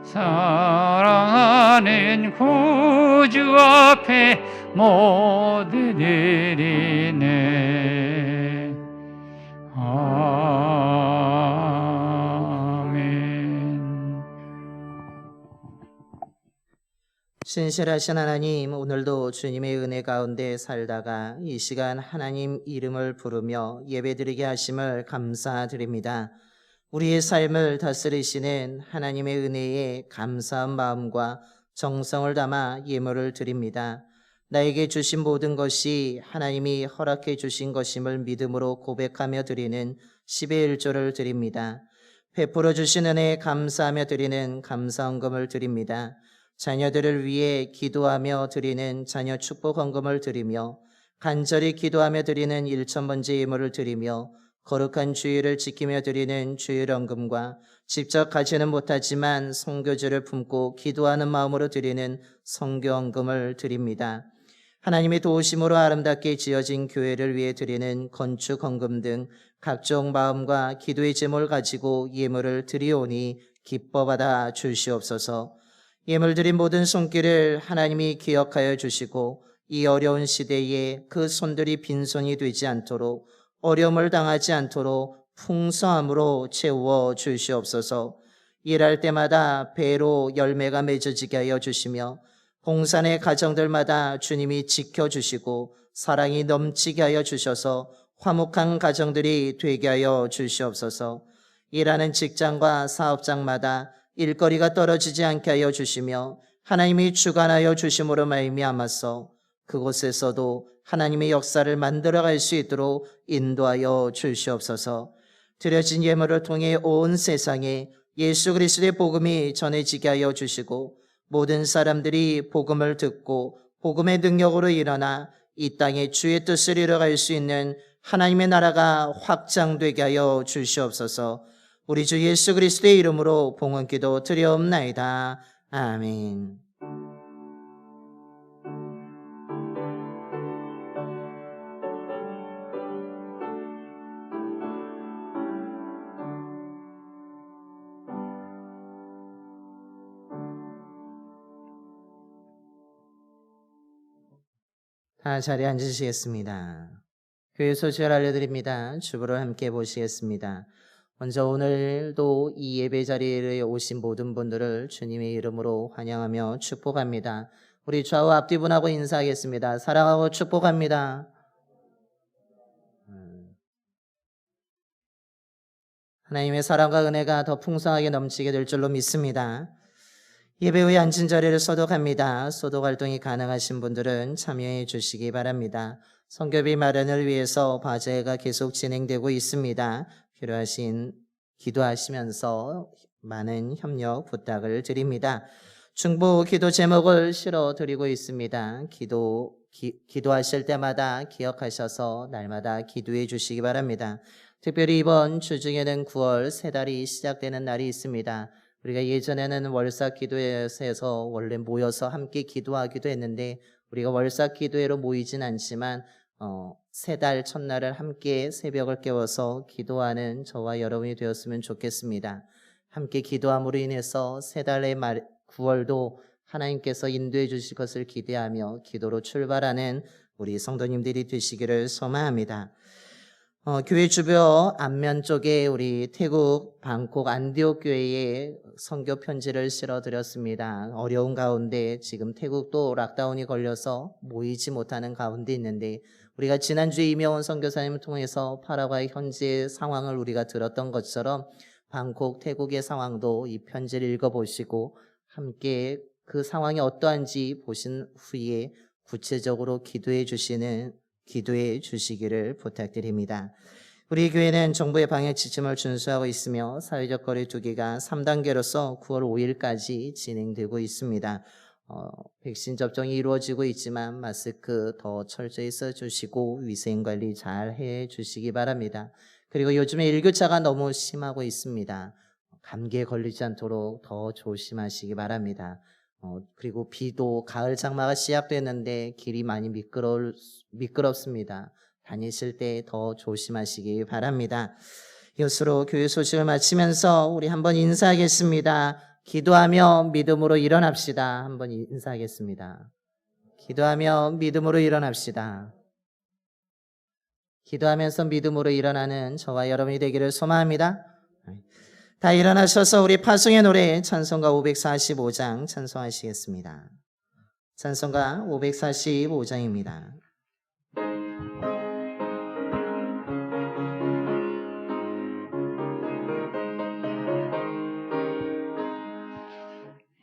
사랑하는 구주 앞에 모두 드리네. 아멘. 신실하신 하나님, 오늘도 주님의 은혜 가운데 살다가 이 시간 하나님 이름을 부르며 예배드리게 하심을 감사드립니다. 우리의 삶을 다스리시는 하나님의 은혜에 감사한 마음과 정성을 담아 예물을 드립니다. 나에게 주신 모든 것이 하나님이 허락해 주신 것임을 믿음으로 고백하며 드리는 10의 1조를 드립니다. 베풀어 주신 은혜에 감사하며 드리는 감사헌금을 드립니다. 자녀들을 위해 기도하며 드리는 자녀 축복 헌금을 드리며 간절히 기도하며 드리는 1,000번째 예물을 드리며 거룩한 주일을 지키며 드리는 주일 헌금과 직접 가지는 못하지만 선교주를 품고 기도하는 마음으로 드리는 선교 헌금을 드립니다. 하나님의 도우심으로 아름답게 지어진 교회를 위해 드리는 건축 헌금 등 각종 마음과 기도의 제목을 가지고 예물을 드리오니 기뻐 받아 주시옵소서. 예물 드린 모든 손길을 하나님이 기억하여 주시고 이 어려운 시대에 그 손들이 빈손이 되지 않도록, 어려움을 당하지 않도록 풍성함으로 채워 주시옵소서. 일할 때마다 배로 열매가 맺어지게 하여 주시며 봉산의 가정들마다 주님이 지켜주시고 사랑이 넘치게 하여 주셔서 화목한 가정들이 되게 하여 주시옵소서. 일하는 직장과 사업장마다 일거리가 떨어지지 않게 하여 주시며 하나님이 주관하여 주심으로 말미암아서 그곳에서도 하나님의 역사를 만들어갈 수 있도록 인도하여 주시옵소서. 드려진 예물을 통해 온 세상에 예수 그리스도의 복음이 전해지게 하여 주시고 모든 사람들이 복음을 듣고 복음의 능력으로 일어나 이 땅에 주의 뜻을 이뤄갈 수 있는 하나님의 나라가 확장되게 하여 주시옵소서. 우리 주 예수 그리스도의 이름으로 봉헌기도 드려옵나이다. 아멘. 다 자리에 앉으시겠습니다. 교회 소식을 알려드립니다. 주보를 함께 보시겠습니다. 먼저 오늘도 이 예배 자리에 오신 모든 분들을 주님의 이름으로 환영하며 축복합니다. 우리 좌우 앞뒤분하고 인사하겠습니다. 사랑하고 축복합니다. 하나님의 사랑과 은혜가 더 풍성하게 넘치게 될 줄로 믿습니다. 예배 후에 앉은 자리를 소독합니다. 소독 활동이 가능하신 분들은 참여해 주시기 바랍니다. 선교비 마련을 위해서 과제가 계속 진행되고 있습니다. 필요하신 기도하시면서 많은 협력 부탁을 드립니다. 중보 기도 제목을 실어 드리고 있습니다. 기도하실 때마다 기억하셔서 날마다 기도해 주시기 바랍니다. 특별히 이번 주 중에는 9월 세 달이 시작되는 날이 있습니다. 우리가 예전에는 월삭 기도회에서 원래 모여서 함께 기도하기도 했는데 우리가 월삭 기도회로 모이진 않지만 세 달 첫날을 함께 새벽을 깨워서 기도하는 저와 여러분이 되었으면 좋겠습니다. 함께 기도함으로 인해서 세 달의 9월도 하나님께서 인도해 주실 것을 기대하며 기도로 출발하는 우리 성도님들이 되시기를 소망합니다. 교회 주변 안면 쪽에 우리 태국 방콕 안디옥 교회에 선교 편지를 실어드렸습니다. 어려운 가운데 지금 태국도 락다운이 걸려서 모이지 못하는 가운데 있는데 우리가 지난주에 임영원 선교사님을 통해서 파라과이 현지의 상황을 우리가 들었던 것처럼 방콕 태국의 상황도 이 편지를 읽어보시고 함께 그 상황이 어떠한지 보신 후에 구체적으로 기도해 주시기를 부탁드립니다. 우리 교회는 정부의 방역 지침을 준수하고 있으며 사회적 거리 두기가 3단계로서 9월 5일까지 진행되고 있습니다. 백신 접종이 이루어지고 있지만 마스크 더 철저히 써주시고 위생관리 잘 해주시기 바랍니다. 그리고 요즘에 일교차가 너무 심하고 있습니다. 감기에 걸리지 않도록 더 조심하시기 바랍니다. 그리고 비도 가을 장마가 시작됐는데 길이 많이 미끄럽습니다. 다니실 때 더 조심하시기 바랍니다. 이것으로 교회 소식을 마치면서 우리 한번 인사하겠습니다. 기도하며 믿음으로 일어납시다. 한번 인사하겠습니다. 기도하며 믿음으로 일어납시다. 기도하면서 믿음으로 일어나는 저와 여러분이 되기를 소망합니다. 다 일어나셔서 우리 파송의 노래 찬송가 545장 찬송하시겠습니다. 찬송가 545장입니다.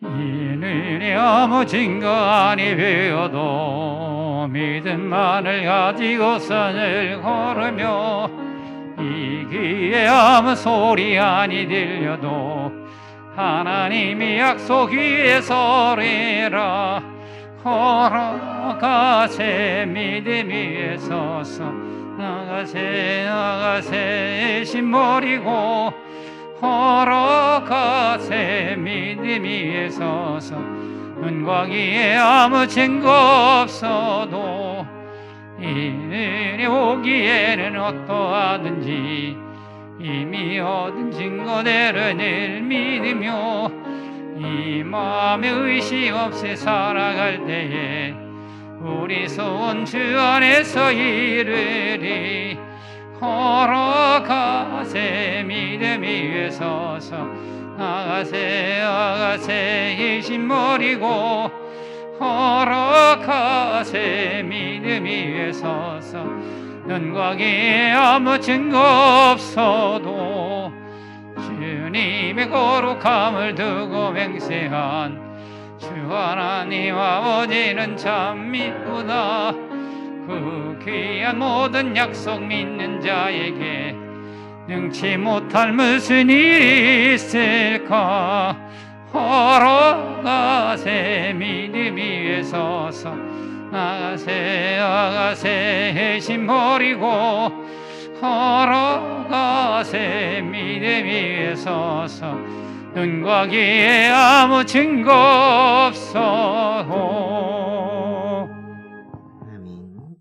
이는 아무 증거 아니 되어도 믿음만을 가지고 산을 걸으며 이 귀에 아무 소리 아니 들려도 하나님이 약속 위에 서리라. 걸어가세 믿음 위에 서서 나가세 애심 버리고 걸어가세 믿음 위에 서서 은과 기에 아무 증거 없어도 이르게 오기에는 어떠하든지 이미 얻은 증거대로 늘 믿으며 이 마음에 의심 없이 살아갈 때에 우리 소원 주 안에서 이르리 걸어가세 믿음 위에 서서 나가세 의심 버리고 걸어가세 믿음 위에 서서 눈과 귀에 아무 증거 없어도 주님의 거룩함을 두고 맹세한 주 하나님 아버지는 참 미쁘다. 그 귀한 모든 약속 믿는 자에게 능치 못할 무슨 일이 있을까. 걸어가세 믿음 위에 서서 나가세 애심 버리고 걸어가세 믿음 위에 서서 눈과 귀에 아무 증거 없어도. 아멘.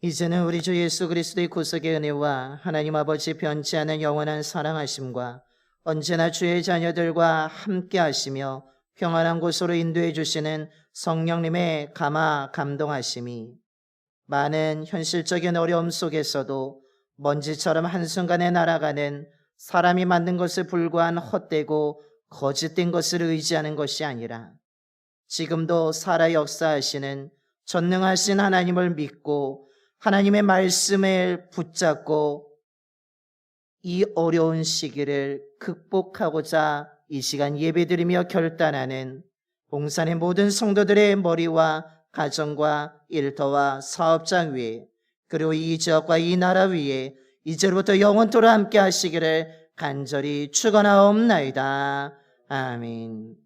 이제는 우리 주 예수 그리스도의 구속의 은혜와 하나님 아버지 변치 않은 영원한 사랑하심과 언제나 주의 자녀들과 함께 하시며 평안한 곳으로 인도해 주시는 성령님의 감화 감동하심이 많은 현실적인 어려움 속에서도 먼지처럼 한순간에 날아가는 사람이 만든 것에 불과한 헛되고 거짓된 것을 의지하는 것이 아니라 지금도 살아 역사하시는 전능하신 하나님을 믿고 하나님의 말씀을 붙잡고 이 어려운 시기를 극복하고자 이 시간 예배드리며 결단하는 봉산의 모든 성도들의 머리와 가정과 일터와 사업자 위에 그리고 이 지역과 이 나라 위에 이제부터 영원토록 함께 하시기를 간절히 축원하옵나이다. 아멘.